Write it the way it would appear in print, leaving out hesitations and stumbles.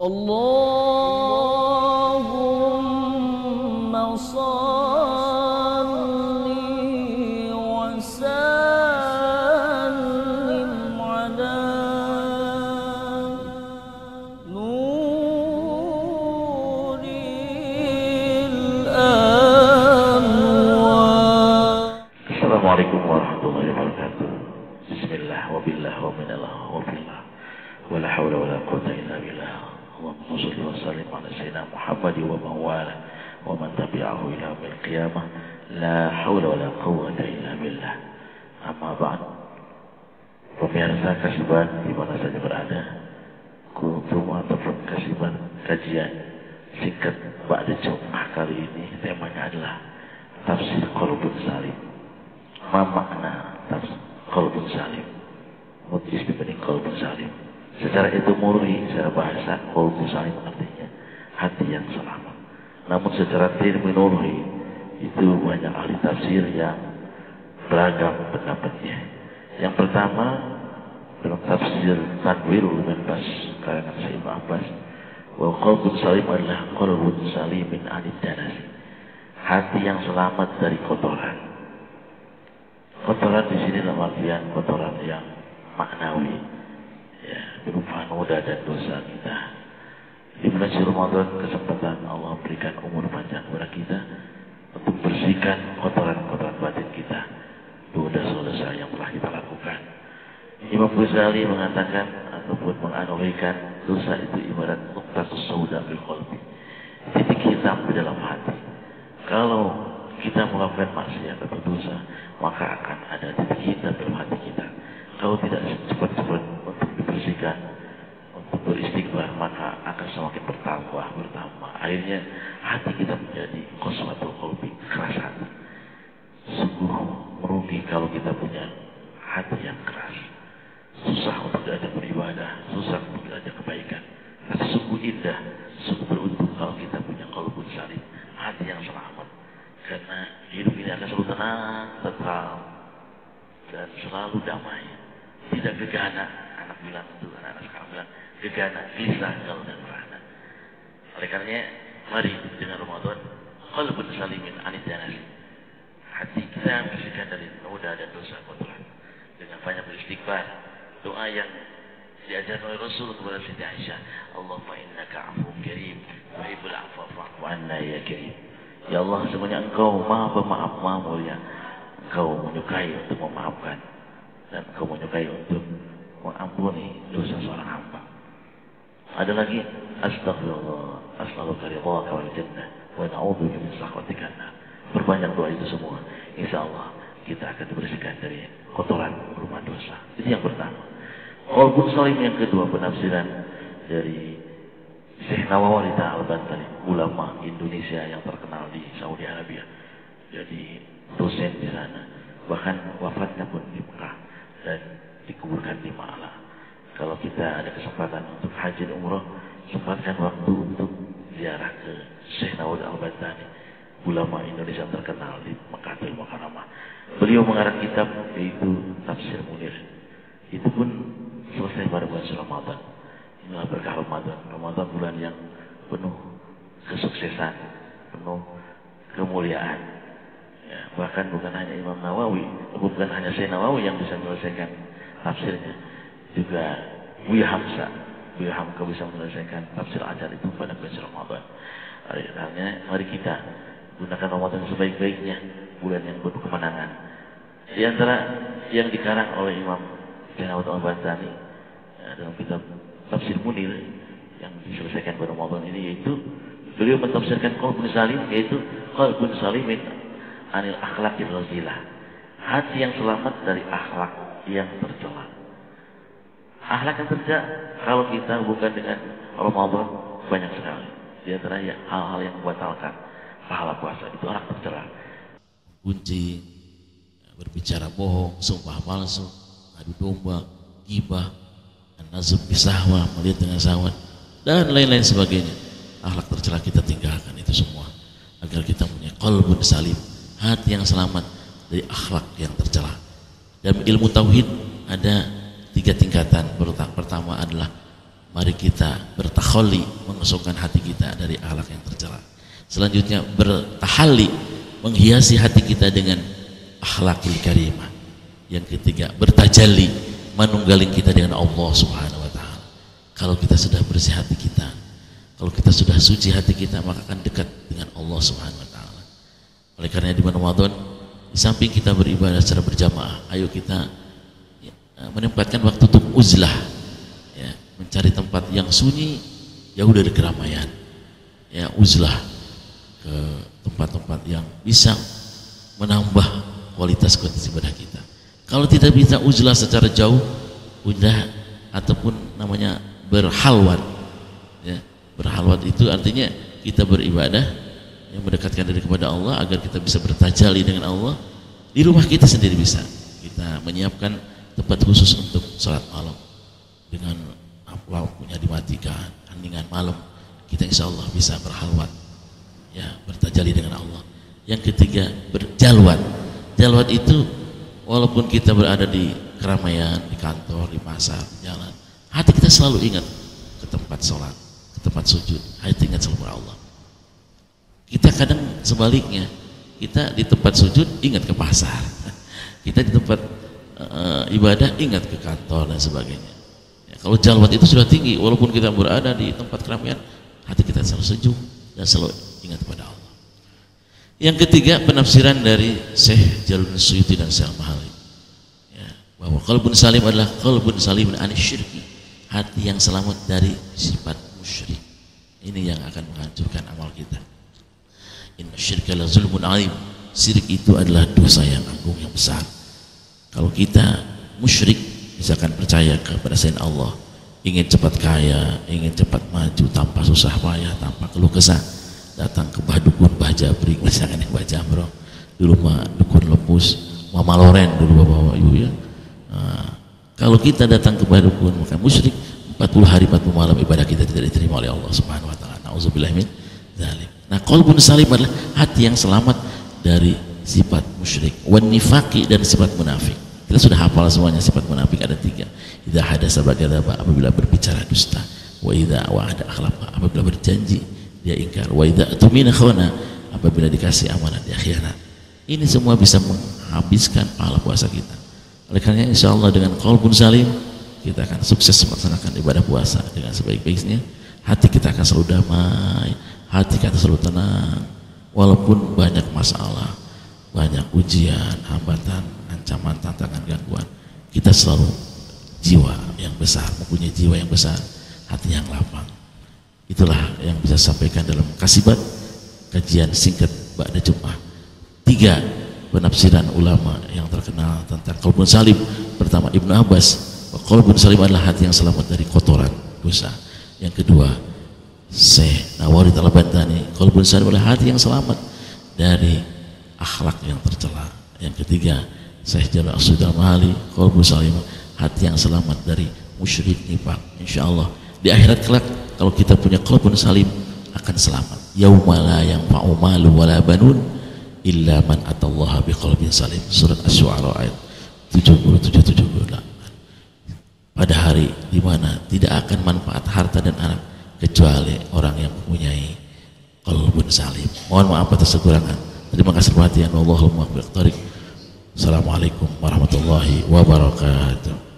Allahumma salli wa sallim ala nuril anwar. Assalamualaikum warahmatullahi wabarakatuh. Bismillah wa billah wa minallah wa billah wa la hawla wa la quwwata illa billah. Allahumma shalli wa sallim ala sayyidina Muhammad wa man wala wa man tabi'ahu ila yaumil qiyamah. La hawla wa la quwwata illa billah. Amma ba'd. Pemirsa Kasiban di mana saja berada, kultum ataupun Kasiban kajian singkat ba'da Jumat kali ini temanya adalah tafsir qalbun salim. Ma makna tafsir qalbun salim? Mutis dibanding qalbun salim. Secara etimologi, secara bahasa, qalbun salim artinya hati yang selamat. Namun secara terminologi itu banyak ahli tafsir yang beragam pendapatnya. Yang pertama dalam tafsir Tanwirul Minbas karangan Syekh Abbas, bahwa qalbun salim adalah qalbun salimin anid danas, hati yang selamat dari kotoran. Kotoran di sini dalam artian kotoran yang maknawi, ya, berupa noda dan dosa kita. Di bulan Ramadan kesempatan Allah berikan umur panjang kepada kita untuk bersihkan kotoran-kotoran batin kita, dosa-dosa yang telah kita lakukan. Imam Ghazali mengatakan ataupun menganalogikan dosa itu ibarat nuqtatus sauda bil qalbi, titik hitam di dalam hati. Kalau kita melakukan maksiat atau dosa, maka akan ada titik hitam dalam hati kita. Kalau tidak cepat-cepat untuk dibersihkan, untuk beristighfar, maka akan semakin bertambah. Akhirnya hati kita menjadi qaswatul qalbi, keras hati. Sungguh merugi kalau kita punya hati yang keras. Susah untuk diajak beribadah, susah untuk diajak kebaikan. Tapi sungguh indah, sungguh beruntung kalau kita punya qalbun salim, hati yang selamat. Karena hidup ini akan selalu tenang, tentram, dan selalu damai. Tidak gegana. Anak bilang itu, anak-anak sekarang bilang gegana, gelisah, galau dan merana. Oleh karenanya, mari dengan Ramadan, qalbun salimin anid danas, hati kita yang bersihkan dari noda dan dosa kotoran dengan banyak beristighfar. Doa yang diajarkan oleh Rasul kepada Siti Aisyah, Allahumma innaka afuwwun karim, tuhibbul afwa fa'fu anna ya karim. Ya Allah, semuanya Engkau Maha Pemaaf, Maha Mulia. Engkau menyukai untuk memaafkan dan Engkau menyukai untuk mengampuni dosa seorang hamba. Ada lagi, Astaghfirullah, Astaghfirullah wal jannah, wa na'udzubika min sakhatika. Perbanyak doa itu semua. Insya Allah kita akan dibersihkan dari kotoran rumah dosa. Itu yang pertama. Qalbun salim yang kedua, penafsiran dari Syekh Nawawi Al-Bantani, ulama Indonesia yang terkenal di Saudi Arabia. Jadi dosen di sana. Bahkan wafatnya pun di Mekah dan dikuburkan di Ma'la. Kalau kita ada kesempatan untuk haji dan umrah, sempatkan waktu untuk ziarah ke Syekh Nawawi Al-Bantani, ulama Indonesia terkenal di Mekahul Mukarramah. Beliau mengarang kitab yaitu Tafsir Munir. Itu pun selesai pada bulan Ramadan. Inilah berkah Ramadan. Ramadan bulan yang penuh kesuksesan, penuh kemuliaan. Ya, bahkan bukan hanya Imam Nawawi, bukan hanya Syekh Nawawi yang bisa menyelesaikan tafsirnya, juga Buya Hamzah. Buya Hamzah bisa menyelesaikan tafsir ajar itu pada bulan Ramadan. Akhirnya mari kita gunakan Ramadan sebaik-baiknya, bulan yang penuh kemenangan. Di antara yang dikarang oleh Imam Nawawi Al-Bantani dalam kitab Tafsir Munir yang diselesaikan pada Ramadan ini, yaitu beliau mentafsirkan qalbun salim, yaitu qalbun salimin anil akhlaqir razilah, hati yang selamat dari akhlak yang tercela. Akhlak yang tercela kalau kita bukan dengan Ramadan banyak sekali. Di antara hal-hal yang membatalkan pahala puasa itu orang tercela. Kunci, berbicara bohong, sumpah palsu, adu domba, ghibah, nazab bisahwa, melihat dengan syahwat, dan lain-lain sebagainya. Akhlak tercela kita tinggalkan itu semua agar kita punya qalbun salim, hati yang selamat dari akhlak yang tercela. Dalam ilmu tauhid ada 3 tingkatan. Pertama adalah mari kita bertakhalli mengosongkan hati kita dari akhlak yang tercela. Selanjutnya bertahalli, menghiasi hati kita dengan akhlakil karimah. Yang ketiga bertajalli, menunggalin kita dengan Allah Subhanahu wa taala. Kalau kita sudah bersih hati kita, kalau kita sudah suci hati kita, maka akan dekat dengan Allah Subhanahu wa taala. Oleh karena di bulan Ramadan, di samping kita beribadah secara berjamaah, ayo kita menempatkan waktu untuk uzlah, ya, mencari tempat yang sunyi, jauh dari keramaian, ya, uzlah ke tempat-tempat yang bisa menambah kualitas ibadah kita. Kalau tidak bisa uzlah secara jauh, udah ataupun namanya berhalwat, ya, berhalwat itu artinya kita beribadah yang mendekatkan diri kepada Allah agar kita bisa bertajali dengan Allah di rumah kita sendiri. Bisa kita menyiapkan tempat khusus untuk sholat malam dengan lampunya dimatikan, heningan malam, kita insya Allah bisa berhalwat, ya, bertajali dengan Allah. Yang ketiga berjalwat. Jalwat itu walaupun kita berada di keramaian, di kantor, di pasar, di jalan, hati kita selalu ingat ke tempat sholat, ke tempat sujud, hati ingat selalu Allah. Kita kadang sebaliknya, kita di tempat sujud ingat ke pasar, kita di tempat ibadah ingat ke kantor dan sebagainya. Ya, kalau jalwat itu sudah tinggi, walaupun kita berada di tempat keramaian, hati kita selalu sejuk dan selalu ingat kepada Allah. Yang ketiga penafsiran dari Syekh Jalaluddin Suyuti dan Syekh Al-Mahali, ya, bahwa qalbun salim adalah qalbun salimun anisyirki, hati yang selamat dari sifat musyrik. Ini yang akan menghancurkan amal kita. Inna syirka la zulmun alim, syirik itu adalah dosa yang agung, yang besar. Kalau kita musyrik, misalkan percaya kepada selain Allah, ingin cepat kaya, ingin cepat maju tanpa susah payah, tanpa keluh kesah, datang ke dukun, Mbah Jabrik, misalkan yang Mbah Jamro, dulu mah dukun lepus, Mama Loren dulu bapak ibu, ya. Nah, kalau kita datang ke dukun, maka musyrik, 40 hari 40 malam ibadah kita tidak diterima oleh Allah Subhanahu wa taala. Nauzubillah min dzalik. Nah, qalbun salim adalah hati yang selamat dari sifat musyrik, wan nifaqi, dan sifat munafik. Kita sudah hafal semuanya. Sifat munafik ada 3. Idza hadasa bagadzaba, apabila berbicara dusta, wa idza wa'ada akhlafa, apabila berjanji dia ingkar, wa idza tumina khana, apabila dikasih amanah dia khianat. Ini semua bisa menghabiskan pahala puasa kita. Oleh karena insyaallah dengan qalbun salim kita akan sukses melaksanakan ibadah puasa dengan sebaik-baiknya. Hati kita akan selalu damai, hati kita selalu tenang, walaupun banyak masalah, banyak ujian, hambatan, ancaman, tantangan, gangguan, kita selalu jiwa yang besar, mempunyai jiwa yang besar, hati yang lapang. Itulah yang bisa sampaikan dalam kasibat kajian singkat ba'da Jum'ah. 3 penafsiran ulama yang terkenal tentang qalbun salim. Pertama Ibnu Abbas, qalbun salim adalah hati yang selamat dari kotoran dosa. Yang kedua Syekh Nawawi Al-Bantani, qalbun salim adalah hati yang selamat dari akhlak yang tercela. Yang ketiga Syekh Jalaluddin Al-Mahali, qalbun salim, hati yang selamat dari musyrik, nifaq. Insyaallah di akhirat kelak kalau kita punya qalbun salim akan selamat. Yauma la yanfa'u malun wala banun illa man atallaha biqalbin salim. Surat Asy-Syu'ara ayat 77-78. Pada hari di mana tidak akan manfaat harta dan anak kecuali orang yang mempunyai qalbun salim. Mohon maaf atas kekurangan. Terima kasih perhatian. Wallahul muwaffiq. Assalamualaikum warahmatullahi wabarakatuh.